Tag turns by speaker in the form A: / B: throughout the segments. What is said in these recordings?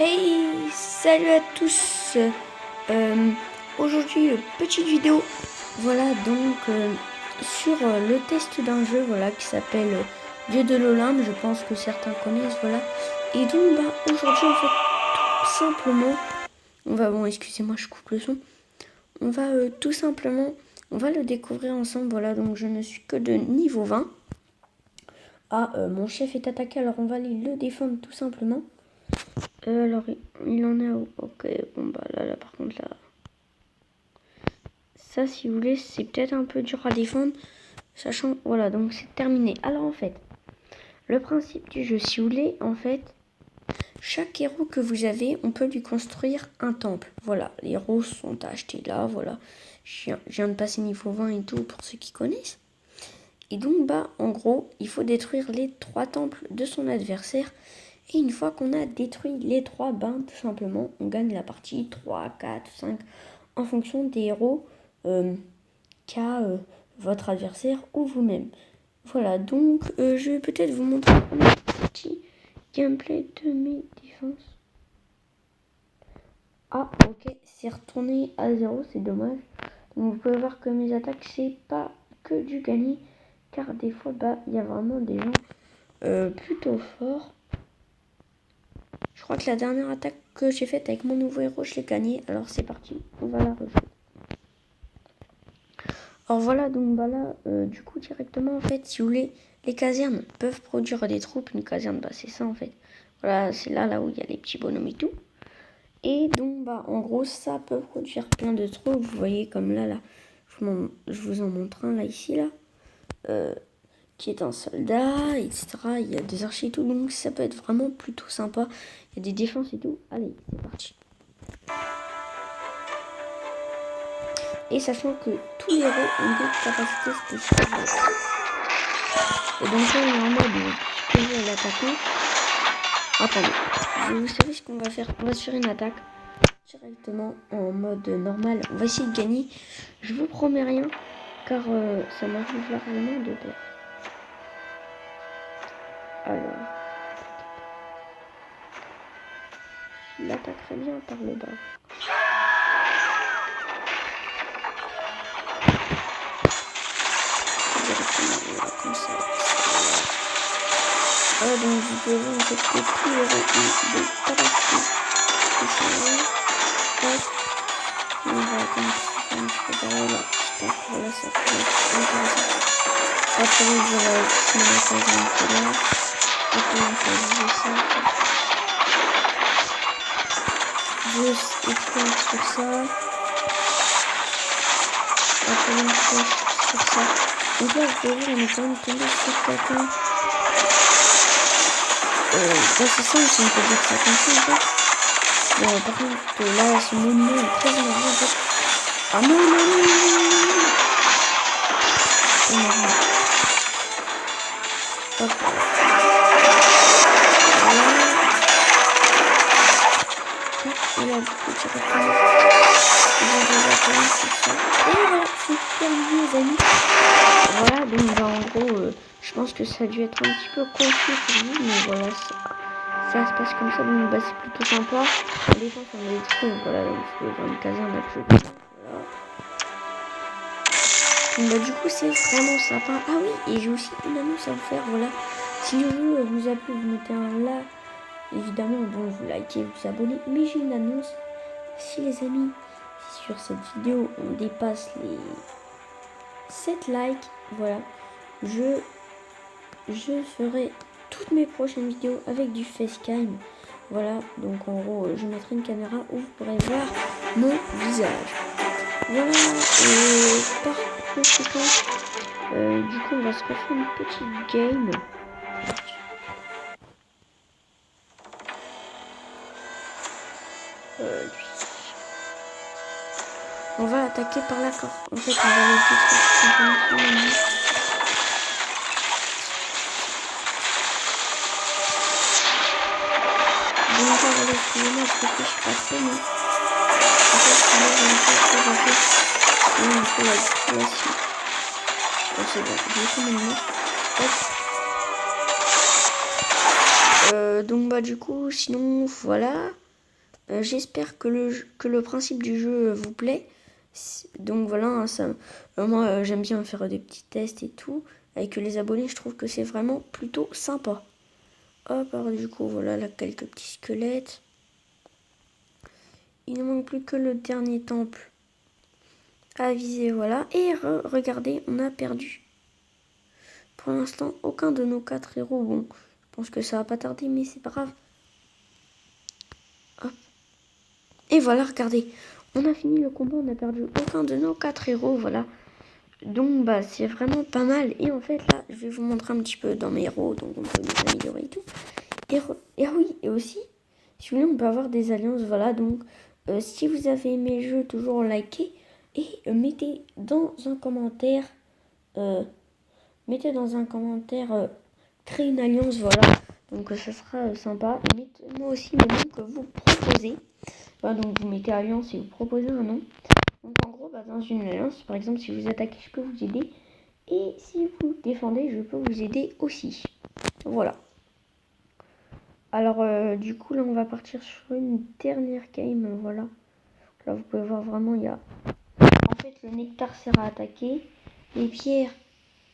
A: Hey, salut à tous. Aujourd'hui, petite vidéo. Voilà donc sur le test d'un jeu, voilà, qui s'appelle Dieu de l'Olympe. Je pense que certains connaissent, voilà. Et donc aujourd'hui en fait tout simplement, excusez-moi, je coupe le son. On va tout simplement, on va le découvrir ensemble. Voilà, donc je ne suis que de niveau 20. Mon chef est attaqué, alors on va aller le défendre tout simplement. Alors, il en est où? Ok, bon bah là par contre là. Ça, si vous voulez, c'est peut-être un peu dur à défendre. Sachant, voilà, donc c'est terminé. Alors en fait, le principe du jeu, si vous voulez, en fait, chaque héros que vous avez, on peut lui construire un temple. Voilà, les héros sont achetés là, voilà. Je viens de passer niveau 20 et tout pour ceux qui connaissent. Et donc, en gros, il faut détruire les 3 temples de son adversaire. Et une fois qu'on a détruit les 3, tout simplement, on gagne la partie 3, 4, 5, en fonction des héros qu'a votre adversaire ou vous-même. Voilà, donc je vais peut-être vous montrer un petit gameplay de mes défenses. Ah, ok, c'est retourné à 0, c'est dommage. Donc vous pouvez voir que mes attaques, c'est pas que du gagné, car des fois, il y a vraiment des gens plutôt forts. Je crois que la dernière attaque que j'ai faite avec mon nouveau héros, je l'ai gagnée. Alors c'est parti, on va la rejouer. Alors voilà, donc là, du coup directement en fait, si vous voulez, les casernes peuvent produire des troupes. Une caserne, c'est ça en fait. Voilà, c'est là où il y a les petits bonhommes et tout. Et donc en gros, ça peut produire plein de troupes. Vous voyez comme là, je vous en montre un là ici là. Qui est un soldat, etc. Il y a des archers et tout, donc ça peut être vraiment plutôt sympa. Il y a des défenses et tout. Allez, c'est parti. Et sachant que tous les héros ont des capacités spéciales. Et donc là, on est en mode exploser à l'attaquant. Attendez, vous savez ce qu'on va faire? On va se faire une attaque directement en mode normal. On va essayer de gagner. Je vous promets rien, car ça m'arrive largement de perdre. Alors, il l'attaquerait bien par le bas. Comme ça. Donc vous pouvez voir en fait que tous les héros ont des capacités spéciales. Hop. On va comme ça un petit peu par là. Voilà, ça peut être intéressant. Après, voilà, sinon ça va un peu là. Après, on peut jouer ça. Je explore sur ça. Après, on peut sur ça. Donc là, vous pouvez voir, on est quand même tombé sur quelqu'un. C'est ça aussi, on peut dire ça comme ça en fait. Bon, par contre, là, ce monument est très énervé en fait. Ah non. Hop. Voilà. Et là, du coup, directement. Et voilà, c'est terminé les amis. Voilà, donc en gros, je pense que ça a dû être un petit peu confus pour vous, mais voilà, ça se passe comme ça, donc c'est plutôt sympa. En défense, on a des trous, voilà, donc il faut voir une caserne à jeu. Voilà. Donc du coup, c'est vraiment sympa. Ah oui, et j'ai aussi une annonce à vous faire, voilà. Si le jeu vous a plu, vous mettez un là, évidemment, donc vous likez, vous abonnez. Mais j'ai une annonce. Si les amis, sur cette vidéo, on dépasse les 7 likes, voilà, je ferai toutes mes prochaines vidéos avec du facecam. Voilà, donc en gros, je mettrai une caméra où vous pourrez voir mon visage. Voilà, et par conséquent, du coup, on va se refaire une petite game. On va attaquer par là, car en fait, on va le détruire. Donc là, voilà, excusez-moi, parce que je suis pas très bon. En fait, moi, j'ai un peu la situation. Bon, c'est bon, j'ai fait mon nom. Hop. Donc, du coup, sinon, voilà. j'espère que le principe du jeu vous plaît. Donc voilà, hein, moi j'aime bien faire des petits tests et tout. Avec les abonnés, je trouve que c'est vraiment plutôt sympa. Hop, alors du coup, voilà là quelques petits squelettes. Il ne manque plus que le dernier temple à viser, voilà. Et regardez, on a perdu. Pour l'instant, aucun de nos 4 héros. Bon, je pense que ça va pas tarder, mais c'est pas grave. Hop. Et voilà, regardez. On a fini le combat, on a perdu aucun de nos 4 héros, voilà. Donc, bah, c'est vraiment pas mal. Et en fait, là, je vais vous montrer un petit peu dans mes héros, donc on peut les améliorer et tout. Et ah oui, et aussi, si vous voulez, on peut avoir des alliances, voilà. Donc, si vous avez aimé le jeu, toujours likez et mettez dans un commentaire, créer une alliance, voilà. Donc, ça sera sympa. Et mettez-moi aussi le nom que vous proposez. Voilà, donc, vous mettez alliance et vous proposez un nom. Donc en gros, bah, dans une alliance, par exemple, si vous attaquez, je peux vous aider. Et si vous défendez, je peux vous aider aussi. Voilà. Alors du coup, là, on va partir sur une dernière game. Voilà. Là, vous pouvez voir vraiment, il y a... En fait, le nectar sert à attaquer. Les pierres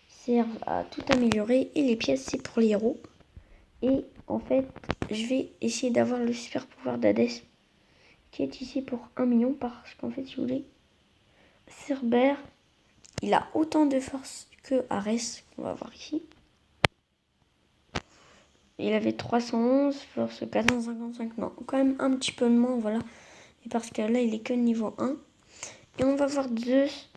A: servent à tout améliorer. Et les pièces, c'est pour les héros. Et en fait, je vais essayer d'avoir le super pouvoir d'Hadès. Qui est ici pour 1 million. Parce qu'en fait, si vous voulez... Cerbère, il a autant de force que Arès, qu'on va voir ici. Il avait 311, force 455. Non, quand même un petit peu de moins, voilà. Et parce que là, il est que niveau 1. Et on va voir Zeus.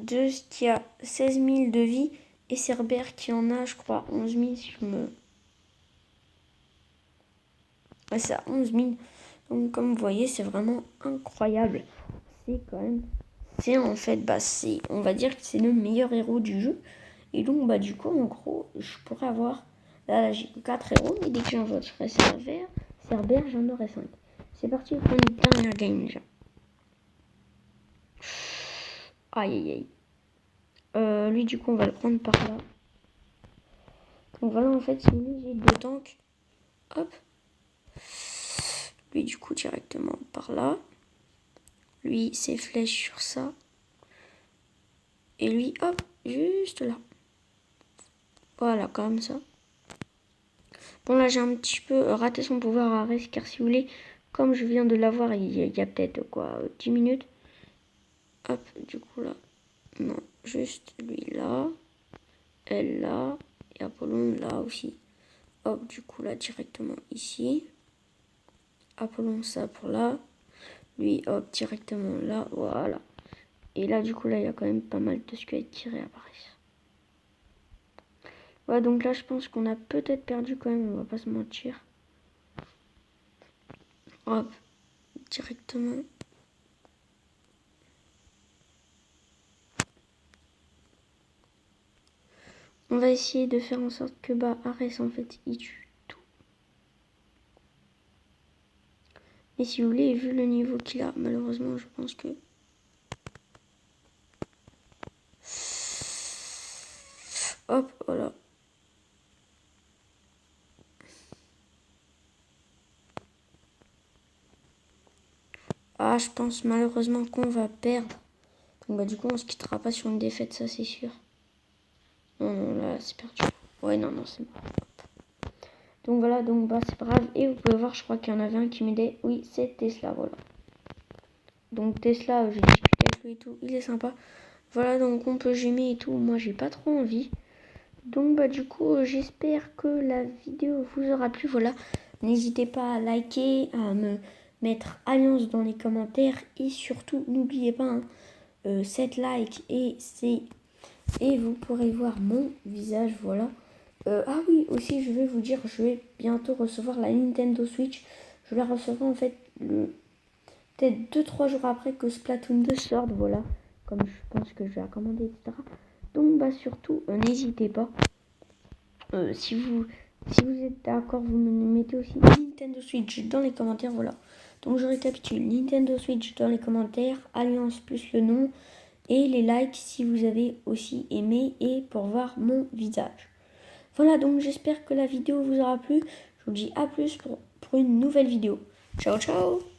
A: Zeus qui a 16 000 de vie. Et Cerbère qui en a, je crois, 11 000 si je me... Ouais, c'est à 11 000. Donc, comme vous voyez, c'est vraiment incroyable. C'est quand même... C'est en fait, bah, c'est... On va dire que c'est le meilleur héros du jeu. Et donc, bah, du coup, en gros, je pourrais avoir... Là, j'ai 4 héros, mais dès que j'en voterai Cerbère, j'en aurai 5. C'est parti pour une dernière game, déjà. Aïe, aïe, aïe. Lui, du coup, on va le prendre par là. Donc voilà, en fait, si vous voulez, j'ai 2 tanks. Hop. Lui, du coup, directement par là. Lui, ses flèches sur ça. Et lui, hop, juste là. Voilà, comme ça. Bon, là, j'ai un petit peu raté son pouvoir à Arès, car si vous voulez, comme je viens de l'avoir il y a peut-être, quoi, 10 minutes. Hop, du coup, là. Non, juste lui là. Elle là. Et Apollon là aussi. Hop, du coup, là, directement ici. Apollon, ça pour là. Lui, hop, directement là. Voilà. Et là, du coup, là, il y a quand même pas mal de squelettes qui réapparaissent. Ouais, donc là, je pense qu'on a peut-être perdu quand même, on va pas se mentir. Hop, directement. On va essayer de faire en sorte que, bah, Arès, en fait, il tue tout. Mais si vous voulez, vu le niveau qu'il a, malheureusement, je pense que... Hop, voilà. Ah, je pense malheureusement qu'on va perdre. Donc, bah, du coup, on se quittera pas sur une défaite, ça, c'est sûr. Non, non, là, c'est perdu. Ouais, non, non, c'est bon. Donc, voilà, donc, bah, c'est pas grave. Et vous pouvez voir, je crois qu'il y en avait un qui m'aidait. Oui, c'est Tesla, voilà. Donc, Tesla, j'ai discuté avec lui et tout. Il est sympa. Voilà, donc, on peut gémer et tout. Moi, j'ai pas trop envie. Donc, bah, du coup, j'espère que la vidéo vous aura plu. Voilà. N'hésitez pas à liker, à me mettre alliance dans les commentaires. Et surtout, n'oubliez pas, hein, 7 likes et vous pourrez voir mon visage, voilà. Ah oui, aussi je vais vous dire, je vais bientôt recevoir la Nintendo Switch. Je la recevrai en fait peut-être 2-3 jours après que Splatoon 2 sorte, voilà. Comme je pense que je vais la commander, etc. Donc bah surtout, n'hésitez pas. Si vous êtes d'accord, vous me mettez aussi Nintendo Switch dans les commentaires, voilà. Donc je récapitule, Nintendo Switch dans les commentaires, Alliance plus le nom, et les likes si vous avez aussi aimé et pour voir mon visage. Voilà, donc j'espère que la vidéo vous aura plu. Je vous dis à plus pour une nouvelle vidéo. Ciao, ciao.